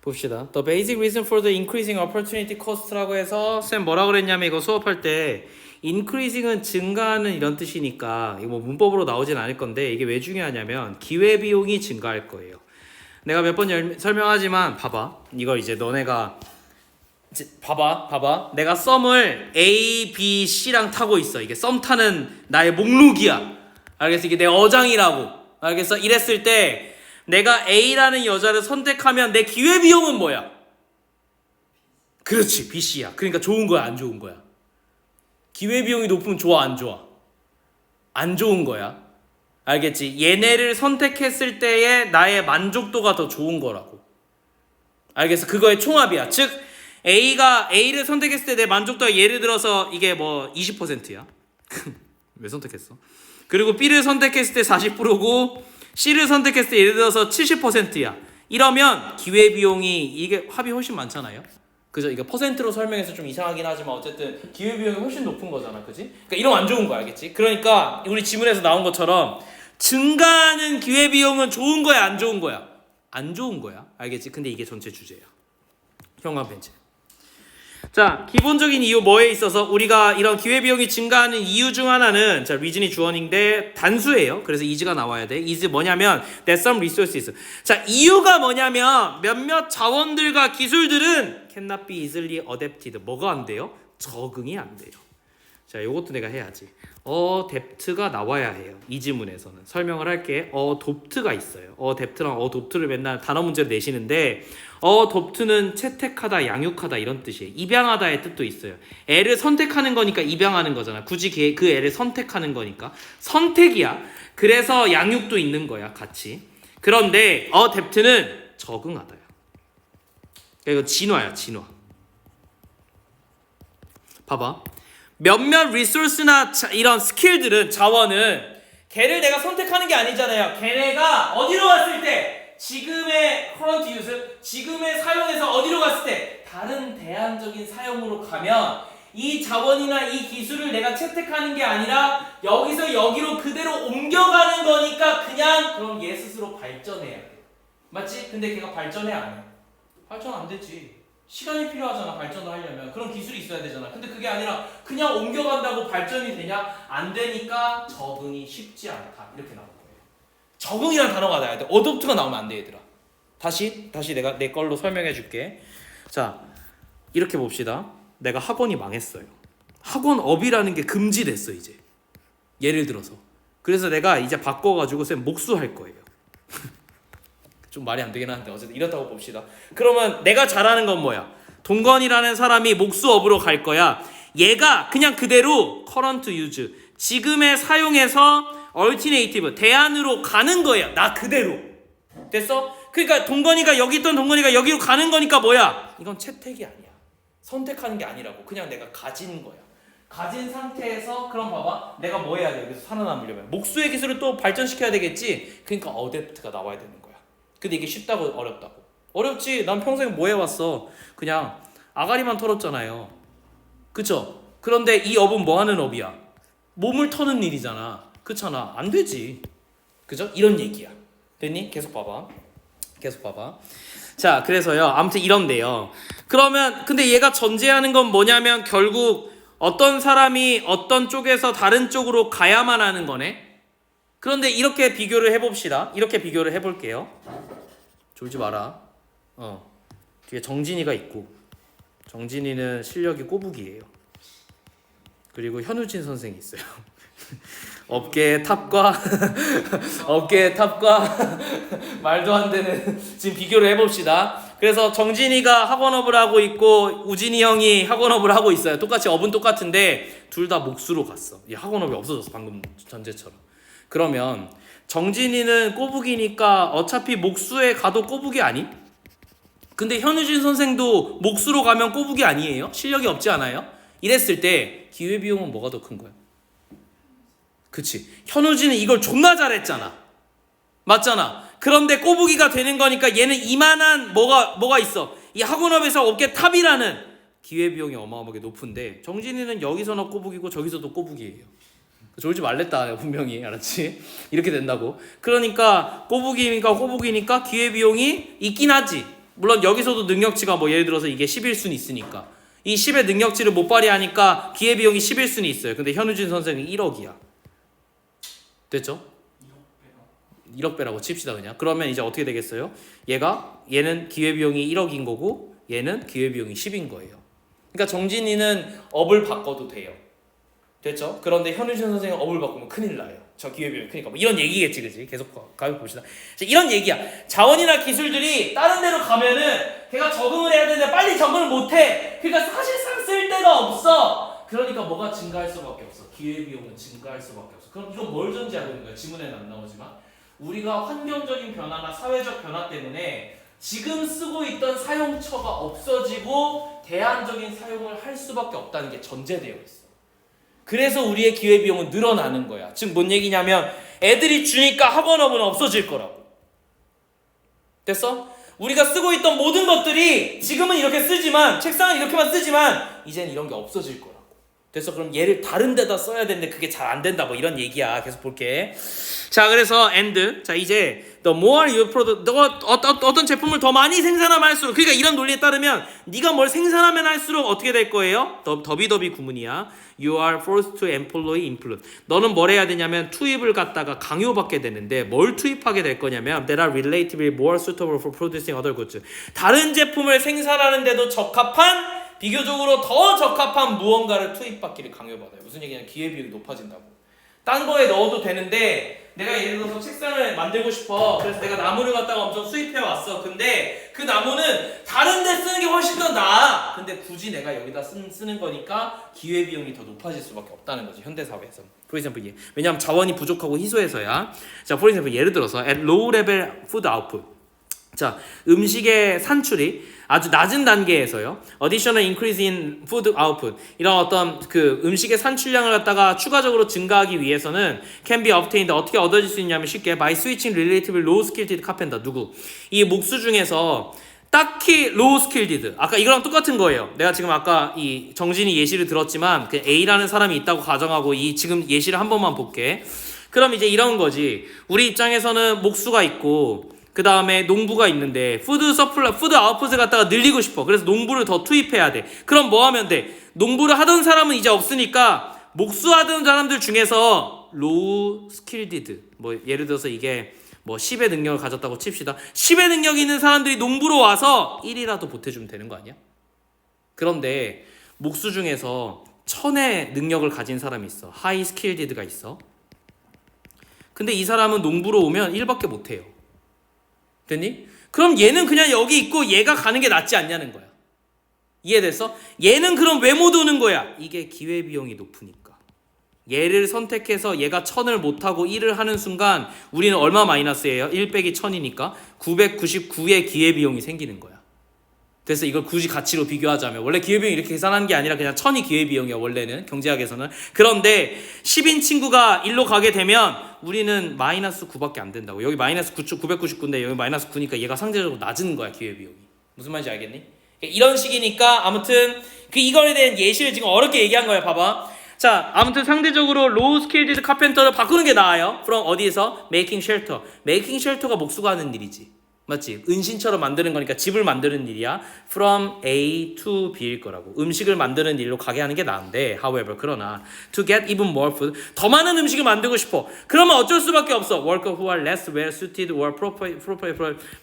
봅시다. The basic reason for the increasing opportunity cost라고 해서 쌤 뭐라 그랬냐면 이거 수업할 때 increasing은 증가하는 이런 뜻이니까 이거 뭐 문법으로 나오진 않을 건데 이게 왜 중요하냐면 기회 비용이 증가할 거예요. 내가 몇 번 설명하지만 봐봐. 이걸 이제 너네가 봐봐. 내가 썸을 A, B, C랑 타고 있어. 이게 썸 타는 나의 목록이야. 알겠어? 이게 내 어장이라고. 알겠어? 이랬을 때 내가 A라는 여자를 선택하면 내 기회비용은 뭐야? 그렇지, BC야. 그러니까 좋은 거야, 안 좋은 거야? 기회비용이 높으면 좋아, 안 좋아? 안 좋은 거야. 알겠지? 얘네를 선택했을 때의 나의 만족도가 더 좋은 거라고. 알겠어? 그거의 총합이야. 즉 A가 A를 선택했을 때 내 만족도가 예를 들어서 이게 뭐 20%야. 왜 선택했어? 그리고 B를 선택했을 때 40%고 C를 선택했을 때 예를 들어서 70%야. 이러면 기회비용이 이게 합이 훨씬 많잖아요. 그죠? 이거 퍼센트로 설명해서 좀 이상하긴 하지만 어쨌든 기회비용이 훨씬 높은 거잖아. 그지? 그러니까 이러면 안 좋은 거야. 알겠지? 그러니까 우리 지문에서 나온 것처럼 증가하는 기회비용은 좋은 거야, 안 좋은 거야? 안 좋은 거야. 알겠지? 근데 이게 전체 주제야. 형광펜체. 자, 기본적인 이유 뭐에 있어서 우리가 이런 기회비용이 증가하는 이유 중 하나는 자, reason이 주어인데 단수예요. 그래서 is가 나와야 돼. is 뭐냐면 that some resources. 자, 이유가 뭐냐면 몇몇 자원들과 기술들은 cannot be easily adapted. 뭐가 안 돼요? 적응이 안 돼요. 자, 이것도 내가 해야지. adapt가 나와야 해요. 이 지문에서는 설명을 할게. adopt가 있어요. adapt랑 adopt를 맨날 단어 문제로 내시는데 adopt는 채택하다, 양육하다 이런 뜻이에요. 입양하다의 뜻도 있어요. 애를 선택하는 거니까 입양하는 거잖아. 굳이 그 애를 선택하는 거니까 선택이야. 그래서 양육도 있는 거야, 같이. 그런데 adapt는 적응하다야. 이거 진화야, 진화. 봐봐. 몇몇 리소스나 이런 스킬들은 자원은 걔를 내가 선택하는 게 아니잖아요. 걔네가 어디로 갔을 때 지금의 current use, 지금의 사용에서 어디로 갔을 때 다른 대안적인 사용으로 가면 이 자원이나 이 기술을 내가 채택하는 게 아니라 여기서 여기로 그대로 옮겨가는 거니까 그냥 그럼 얘 스스로 발전해야 돼. 맞지? 근데 걔가 발전해 안 해? 발전 안 되지. 시간이 필요하잖아. 발전을 하려면 그런 기술이 있어야 되잖아. 근데 그게 아니라 그냥 옮겨간다고 발전이 되냐? 안 되니까 적응이 쉽지 않다. 이렇게 나올 거예요. 적응이라는 단어가 나와야 돼. 어댑트가 나오면 안 돼, 얘들아. 다시 내가 내 걸로 설명해 줄게. 자, 이렇게 봅시다. 내가 학원이 망했어요. 학원업이라는 게 금지됐어 이제. 예를 들어서. 그래서 내가 이제 바꿔가지고 쌤 목수할 거예요. 좀 말이 안 되긴 하는데 어쨌든 이렇다고 봅시다. 그러면 내가 잘하는 건 뭐야? 동건이라는 사람이 목수업으로 갈 거야. 얘가 그냥 그대로 current use, 지금의 사용에서 alternative, 대안으로 가는 거야. 나 그대로. 됐어? 그러니까 동건이가 여기 있던 동건이가 여기로 가는 거니까 뭐야? 이건 채택이 아니야. 선택하는 게 아니라고. 그냥 내가 가진 거야. 가진 상태에서 그럼 봐봐. 내가 뭐 해야 돼? 여기서 살아남으려면 목수의 기술을 또 발전시켜야 되겠지. 그러니까 어댑트가 나와야 되는 거야. 근데 이게 쉽다고 어렵다고? 어렵지. 난 평생 뭐 해왔어? 그냥 아가리만 털었잖아요. 그쵸? 그런데 이 업은 뭐 하는 업이야? 몸을 터는 일이잖아. 그렇잖아. 안 되지. 그죠? 이런 얘기야. 됐니? 계속 봐봐. 자, 그래서요. 아무튼 이런데요. 그러면 근데 얘가 전제하는 건 뭐냐면 결국 어떤 사람이 어떤 쪽에서 다른 쪽으로 가야만 하는 거네. 그런데 이렇게 비교를 해봅시다. 이렇게 비교를 해볼게요. 졸지 마라. 뒤에 정진이가 있고 정진이는 실력이 꼬북이에요. 그리고 현우진 선생이 있어요. 업계의 탑과 말도 안 되는 지금 비교를 해봅시다. 그래서 정진이가 학원업을 하고 있고 우진이 형이 학원업을 하고 있어요. 똑같이 업은 똑같은데 둘 다 목수로 갔어. 이 학원업이 없어졌어. 방금 전제처럼. 그러면 정진이는 꼬북이니까 어차피 목수에 가도 꼬북이 아니? 근데 현우진 선생도 목수로 가면 꼬북이 아니에요? 실력이 없지 않아요? 이랬을 때 기회비용은 뭐가 더 큰 거야? 그치? 현우진은 이걸 존나 잘했잖아. 맞잖아. 그런데 꼬북이가 되는 거니까 얘는 이만한 뭐가 있어? 이 학원업에서 업계 탑이라는 기회비용이 어마어마하게 높은데 정진이는 여기서나 꼬북이고 저기서도 꼬북이에요. 졸지 말랬다 분명히. 알았지? 이렇게 된다고. 그러니까 꼬북이니까 기회비용이 있긴 하지. 물론 여기서도 능력치가 뭐 예를 들어서 이게 10일 수는 있으니까 이 10의 능력치를 못 발휘하니까 기회비용이 10일 수는 있어요. 근데 현우진 선생은 1억이야. 됐죠? 1억 배라고 칩시다 그냥. 그러면 이제 어떻게 되겠어요? 얘는 기회비용이 1억인 거고 얘는 기회비용이 10인 거예요. 그러니까 정진이는 업을 바꿔도 돼요. 됐죠? 그런데 현우진 선생은 업을 바꾸면 큰일 나요. 저 기회비용 크니까 뭐 이런 얘기겠지, 그지? 계속 가면 봅시다. 이런 얘기야. 자원이나 기술들이 다른 데로 가면은 걔가 적응을 해야 되는데 빨리 적응을 못해. 그러니까 사실상 쓸 데가 없어. 그러니까 뭐가 증가할 수밖에 없어. 기회비용은 증가할 수밖에 없어. 그럼 이건 뭘 전제하고 있는 거야? 지문에는 안 나오지만 우리가 환경적인 변화나 사회적 변화 때문에 지금 쓰고 있던 사용처가 없어지고 대안적인 사용을 할 수밖에 없다는 게 전제되어 있어. 그래서 우리의 기회비용은 늘어나는 거야. 즉 뭔 얘기냐면 애들이 주니까 학원업은 없어질 거라고. 됐어? 우리가 쓰고 있던 모든 것들이 지금은 이렇게 쓰지만 책상은 이렇게만 쓰지만 이제는 이런 게 없어질 거라고. 됐어? 그럼 얘를 다른 데다 써야 되는데 그게 잘 안 된다 뭐 이런 얘기야. 계속 볼게. 자, 그래서 and 자 이제 the more you produce 너가 어떤 제품을 더 많이 생산하면 할수록 그러니까 이런 논리에 따르면 네가 뭘 생산하면 할수록 어떻게 될 거예요? 더비더비 구문이야. You are forced to employ influence. 너는 뭘 해야 되냐면 투입을 갖다가 강요받게 되는데 뭘 투입하게 될 거냐면 that are relatively more suitable for producing other goods. 다른 제품을 생산하는데도 적합한 비교적으로 더 적합한 무언가를 투입받기를 강요받아요. 무슨 얘기냐면 기회비용이 높아진다고. 딴 거에 넣어도 되는데 내가 예를 들어서 책상을 만들고 싶어. 그래서 내가 나무를 갖다가 엄청 수입해 왔어. 근데 그 나무는 다른 데 쓰는 게 훨씬 더 나아. 근데 굳이 내가 여기다 쓰는 거니까 기회비용이 더 높아질 수밖에 없다는 거지. 현대사회에서는. For example, 왜냐하면 자원이 부족하고 희소해서야. 자, for example, 예를 들어서 at low level food output. 자, 음식의 산출이 아주 낮은 단계에서요. Additional increase in food output. 이런 어떤 그 음식의 산출량을 갖다가 추가적으로 증가하기 위해서는 can be obtained. 어떻게 얻어질 수 있냐면 쉽게 by switching relatively low skilled carpenter. 누구? 이 목수 중에서 딱히 low skilled. 아까 이거랑 똑같은 거예요. 내가 지금 아까 이 정진이 예시를 들었지만 그 A라는 사람이 있다고 가정하고 이 지금 예시를 한 번만 볼게. 그럼 이제 이런 거지. 우리 입장에서는 목수가 있고 그 다음에 농부가 있는데 푸드 아웃풋을 갖다가 늘리고 싶어. 그래서 농부를 더 투입해야 돼. 그럼 뭐 하면 돼? 농부를 하던 사람은 이제 없으니까 목수하던 사람들 중에서 로우 스킬디드 뭐 예를 들어서 이게 뭐 10의 능력을 가졌다고 칩시다. 10의 능력이 있는 사람들이 농부로 와서 1이라도 보태주면 되는 거 아니야? 그런데 목수 중에서 1000의 능력을 가진 사람이 있어. 하이 스킬디드가 있어. 근데 이 사람은 농부로 오면 1밖에 못해요. 됐니? 그럼 얘는 그냥 여기 있고 얘가 가는 게 낫지 않냐는 거야. 이해됐어? 얘는 그럼 왜 못 오는 거야? 이게 기회비용이 높으니까. 얘를 선택해서 얘가 1000을 못하고 1을 하는 순간 우리는 얼마 마이너스예요? 1 빼기 1000이니까 999의 기회비용이 생기는 거야. 그래서 이걸 굳이 가치로 비교하자면 원래 기회비용이 이렇게 계산하는 게 아니라 그냥 1000이 기회비용이야 원래는 경제학에서는. 그런데 10인 친구가 1로 가게 되면 우리는 마이너스 9밖에 안 된다고. 여기 마이너스 999인데 여기 마이너스 9니까 얘가 상대적으로 낮은 거야 기회비용이. 무슨 말인지 알겠니? 이런 식이니까 아무튼 그 이거에 대한 예시를 지금 어렵게 얘기한 거야. 봐봐. 자, 아무튼 상대적으로 로우 스킬드 카펜터를 바꾸는 게 나아요. from 어디에서? making shelter. making shelter가 목수가 하는 일이지. 맞지? 은신처럼 만드는 거니까 집을 만드는 일이야. From A to B일 거라고. 음식을 만드는 일로 가게 하는 게 나은데 however 그러나 to get even more food 더 많은 음식을 만들고 싶어. 그러면 어쩔 수밖에 없어. Worker who are less well suited or proper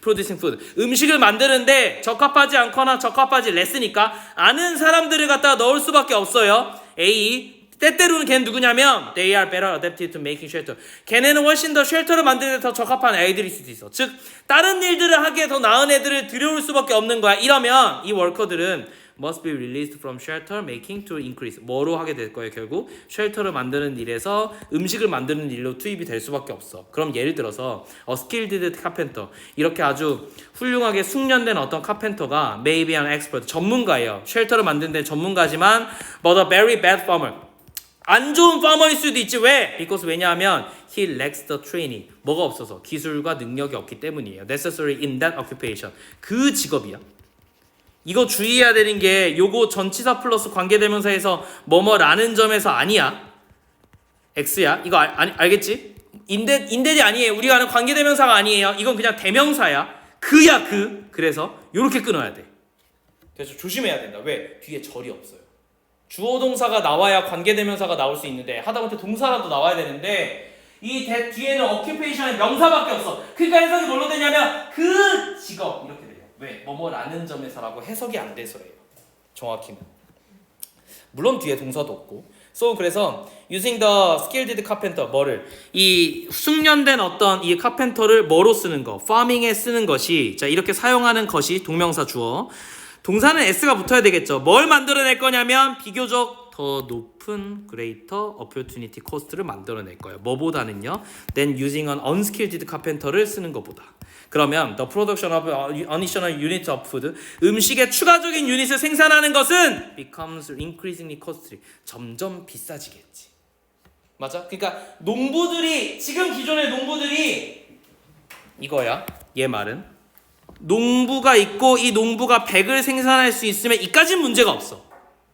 producing food. 음식을 만드는데 적합하지 않거나 적합하지 less니까 아는 사람들을 갖다가 넣을 수밖에 없어요. A 때때로는 걔는 누구냐면 they are better adapted to making shelter. 걔네는 훨씬 더 쉘터를 만드는 데 더 적합한 애들일 수도 있어. 즉 다른 일들을 하기에 더 나은 애들을 들여올 수밖에 없는 거야. 이러면 이 워커들은 must be released from shelter making to increase. 뭐로 하게 될 거예요? 결국 쉘터를 만드는 일에서 음식을 만드는 일로 투입이 될 수밖에 없어. 그럼 예를 들어서 a skilled carpenter 이렇게 아주 훌륭하게 숙련된 어떤 카펜터가 maybe an expert 전문가예요. 쉘터를 만드는 데 전문가지만 but a very bad farmer. 안 좋은 파머일 수도 있지. 왜? Because 왜냐하면 he lacks the training. 뭐가 없어서 기술과 능력이 없기 때문이에요. Necessary in that occupation. 그 직업이야. 이거 주의해야 되는 게 요거 전치사 플러스 관계대명사에서 뭐뭐라는 점에서 아니야. X야. 이거 알겠지? 인댓이 아니에요. 우리가 아는 관계대명사가 아니에요. 이건 그냥 대명사야. 그야 그. 그래서 요렇게 끊어야 돼. 그래서 조심해야 된다. 왜? 뒤에 절이 없어요. 주어 동사가 나와야 관계대명사가 나올 수 있는데 하다못해 동사라도 나와야 되는데 이 뒤에는 occupation의 명사밖에 없어. 그러니까 해석이 뭘로 되냐면 그 직업 이렇게 돼요. 왜? 뭐뭐라는 점에서라고 해석이 안 돼서예요. 정확히는. 물론 뒤에 동사도 없고. So 그래서 using the skilled carpenter 뭐를 이 숙련된 어떤 이 카펜터를 뭐로 쓰는 거, farming에 쓰는 것이 자 이렇게 사용하는 것이 동명사 주어. 동사는 s가 붙어야 되겠죠. 뭘 만들어낼 거냐면 비교적 더 높은 greater opportunity cost를 만들어낼 거예요. 뭐보다는요. Then using an unskilled carpenter를 쓰는 것보다. 그러면 the production of additional unit of food 음식의 추가적인 유닛을 생산하는 것은 becomes increasingly costly 점점 비싸지겠지. 맞아? 그러니까 농부들이 지금 기존의 농부들이 이거야. 얘 말은 농부가 있고 이 농부가 100을 생산할 수 있으면 이까진 문제가 없어.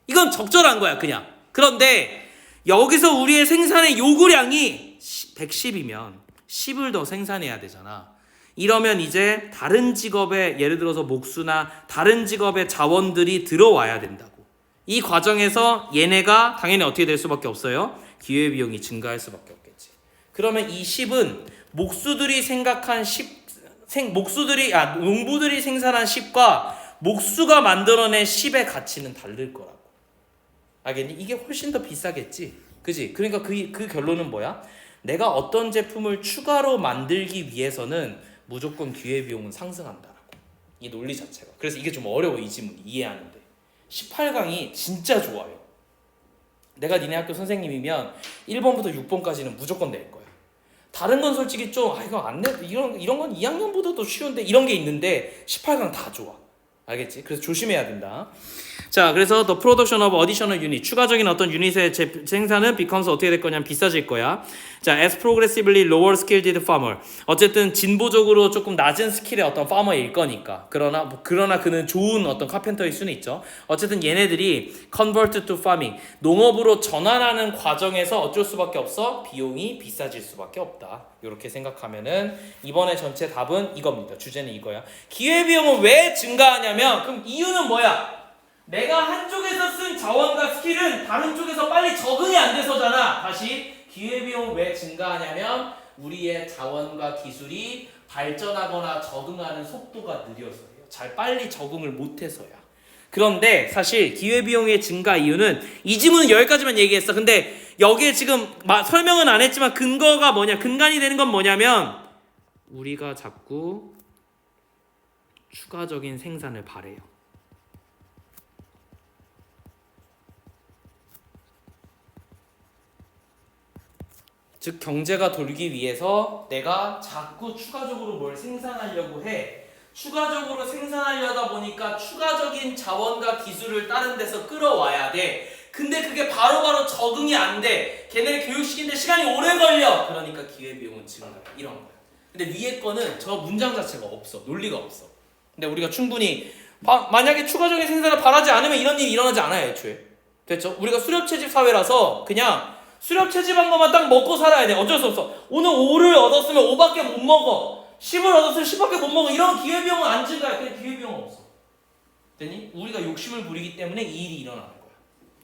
이건 적절한 거야 그냥. 그런데 여기서 우리의 생산의 요구량이 110이면 10을 더 생산해야 되잖아. 이러면 이제 다른 직업의 예를 들어서 목수나 다른 직업의 자원들이 들어와야 된다고. 이 과정에서 얘네가 당연히 어떻게 될 수밖에 없어요? 기회비용이 증가할 수밖에 없겠지. 그러면 이 10은 목수들이 생각한 10 농부들이 생산한 10과 목수가 만들어낸 10의 가치는 다를 거라고. 알겠니? 이게 훨씬 더 비싸겠지. 그지? 그러니까 그 결론은 뭐야? 내가 어떤 제품을 추가로 만들기 위해서는 무조건 기회비용은 상승한다라고. 이 논리 자체가. 그래서 이게 좀 어려워 이 지문이 이해하는데. 18강이 진짜 좋아요. 내가 니네 학교 선생님이면 1번부터 6번까지는 무조건 낼 거야. 다른 건 솔직히 좀 이거 안 내. 이런 건 2학년보다도 쉬운데 이런 게 있는데 18강 다 좋아. 알겠지? 그래서 조심해야 된다. 자, 그래서 the production of additional unit 추가적인 어떤 유닛의 생산은 becomes 어떻게 될 거냐면 비싸질 거야. 자, as progressively lower skilled farmer 어쨌든 진보적으로 조금 낮은 스킬의 어떤 farmer일 거니까. 그러나 그는 좋은 어떤 카펜터일 수는 있죠. 어쨌든 얘네들이 convert to farming 농업으로 전환하는 과정에서 어쩔 수밖에 없어 비용이 비싸질 수밖에 없다. 이렇게 생각하면은 이번에 전체 답은 이겁니다. 주제는 이거야. 기회비용은 왜 증가하냐면 그럼 이유는 뭐야? 내가 한쪽에서 쓴 자원과 스킬은 다른 쪽에서 빨리 적응이 안 돼서잖아. 다시 기회비용은 왜 증가하냐면 우리의 자원과 기술이 발전하거나 적응하는 속도가 느려서요. 잘 빨리 적응을 못해서야. 그런데 사실 기회비용의 증가 이유는 이 지문은 여기까지만 얘기했어. 근데 여기에 지금 설명은 안 했지만 근거가 뭐냐? 근간이 되는 건 뭐냐면 우리가 자꾸 추가적인 생산을 바래요. 즉 경제가 돌기 위해서 내가 자꾸 추가적으로 뭘 생산하려고 해. 추가적으로 생산하려다 보니까 추가적인 자원과 기술을 다른 데서 끌어와야 돼. 근데 그게 바로바로 적응이 안 돼. 걔네를 교육시키는데 시간이 오래 걸려. 그러니까 기회비용은 증가해. 이런 거야. 근데 위에 거는 저 문장 자체가 없어. 논리가 없어. 근데 우리가 충분히 만약에 추가적인 생산을 바라지 않으면 이런 일이 일어나지 않아요. 애초에. 됐죠? 우리가 수렵채집 사회라서 그냥 수렵 채집한 것만 딱 먹고 살아야 돼. 어쩔 수 없어. 오늘 5를 얻었으면 5밖에 못 먹어. 10을 얻었으면 10밖에 못 먹어. 이런 기회비용은 안 증가해. 그냥 기회비용은 없어. 됐니? 우리가 욕심을 부리기 때문에 이 일이 일어나는 거야.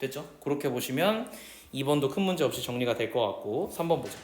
됐죠? 그렇게 보시면 2번도 큰 문제 없이 정리가 될 것 같고 3번 보자.